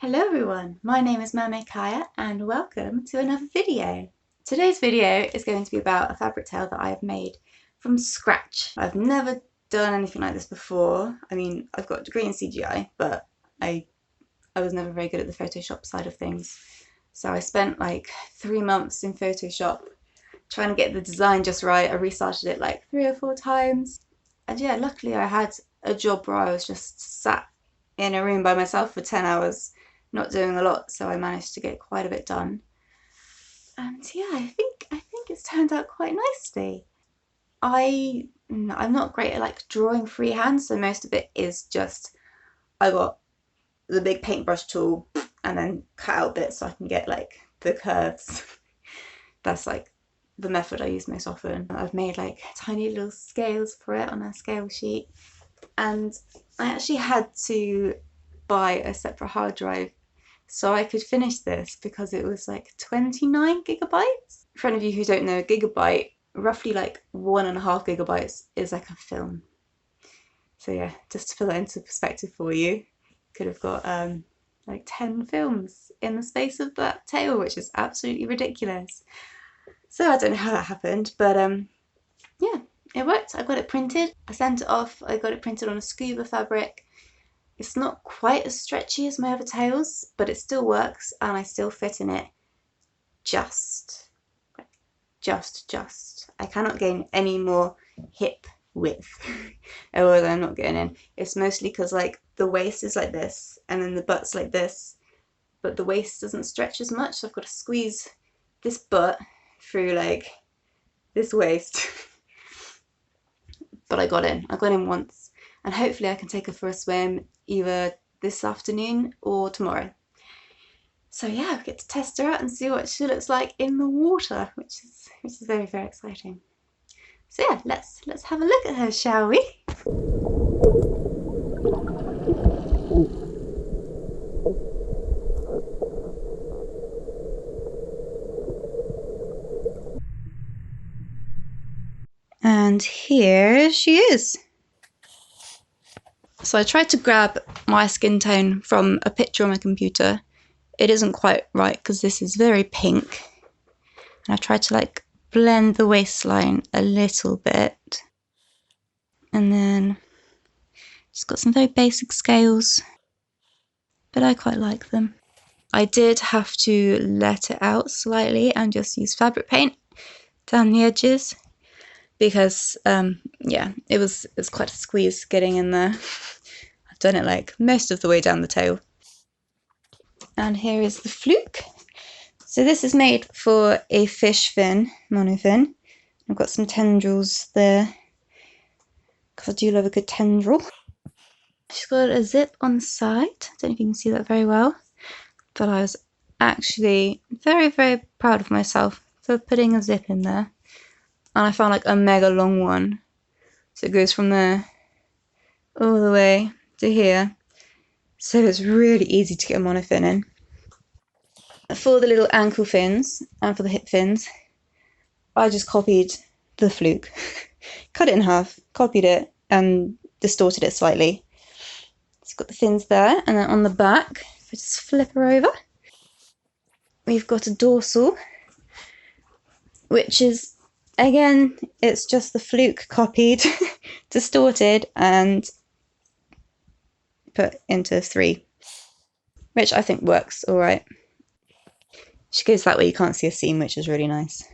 Hello everyone, my name is Mermaid Kaya and welcome to another video. Today's video is going to be about a fabric tale that I have made from scratch. I've never done anything like this before. I mean, I've got a degree in CGI, but I was never very good at the Photoshop side of things. So I spent like 3 months in Photoshop trying to get the design just right. I restarted it like 3 or 4 times. And yeah, luckily I had a job where I was just sat in a room by myself for 10 hours not doing a lot, so I managed to get quite a bit done. And yeah, I think it's turned out quite nicely. I'm not great at like drawing freehand, so most of it is just I got the big paintbrush tool and then cut out bits so I can get like the curves. That's like the method I use most often. I've made like tiny little scales for it on a scale sheet, and I actually had to buy a separate hard drive so I could finish this because it was like 29 gigabytes. For any of you who don't know, a gigabyte, roughly like 1.5 gigabytes is like a film. So yeah, just to put that into perspective for you, could have got like 10 films in the space of that tale, which is absolutely ridiculous. So I don't know how that happened, but yeah, it worked. I got it printed, I sent it off, I got it printed on a scuba fabric. It's not quite as stretchy as my other tails, but it still works and I still fit in it just. I cannot gain any more hip width, otherwise I'm not getting in. It's mostly because like the waist is like this and then the butt's like this, but the waist doesn't stretch as much, so I've got to squeeze this butt through like this waist. But I got in once, and hopefully I can take her for a swim either this afternoon or tomorrow. So yeah, I get to test her out and see what she looks like in the water, which is very, very exciting. So yeah, let's have a look at her, shall we? And here she is. So I tried to grab my skin tone from a picture on my computer. It isn't quite right because this is very pink. And I've tried to like blend the waistline a little bit. And then just got some very basic scales, but I quite like them. I did have to let it out slightly and just use fabric paint down the edges because yeah, it was quite a squeeze getting in there. I've done it like most of the way down the tail. And here is the fluke. So this is made for a fish fin, monofin. I've got some tendrils there because I do love a good tendril. She's got a zip on the side. I don't know if you can see that very well, but I was actually very, very proud of myself for putting a zip in there. And I found like a mega long one. So it goes from there all the way to here. So it's really easy to get a monofin in. For the little ankle fins and for the hip fins, I just copied the fluke. Cut it in half, copied it and distorted it slightly. It's got the fins there, and then on the back, if I just flip her over, we've got a dorsal, which is, again, it's just the fluke copied, distorted, and put into 3, which I think works alright. She goes that way, you can't see a seam, which is really nice.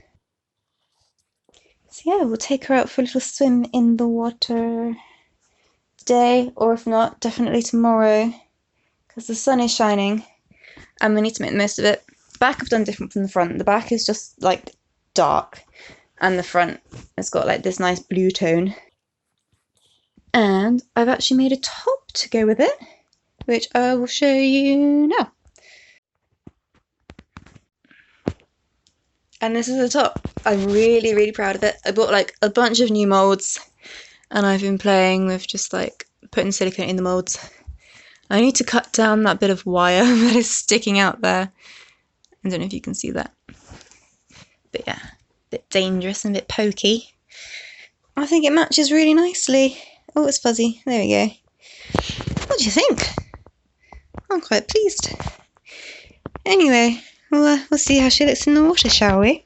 So yeah, we'll take her out for a little swim in the water today, or if not, definitely tomorrow, because the sun is shining and we need to make the most of it. The back I've done different from the front. The back is just like dark and the front has got like this nice blue tone. And I've actually made a top to go with it, which I will show you now. And this is the top. I'm really, really proud of it. I bought like a bunch of new molds and I've been playing with just like putting silicone in the molds. I need to cut down that bit of wire that is sticking out there. I don't know if you can see that. But yeah, a bit dangerous and a bit pokey. I think it matches really nicely. Oh, it's fuzzy. There we go. What do you think? I'm quite pleased. Anyway, we'll see how she looks in the water, shall we?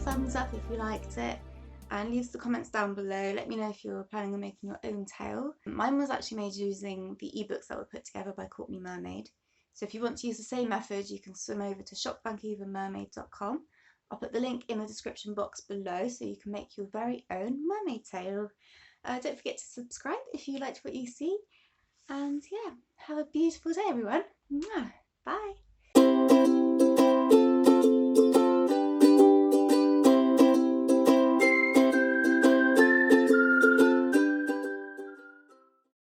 Thumbs up if you liked it, and leave the comments down below. Let me know if you're planning on making your own tail. Mine was actually made using the ebooks that were put together by Courtney Mermaid. So if you want to use the same method, you can swim over to shopvancouvermermaid.com. I'll put the link in the description box below so you can make your very own mermaid tail. Don't forget to subscribe if you liked what you see. And yeah, have a beautiful day everyone. Bye.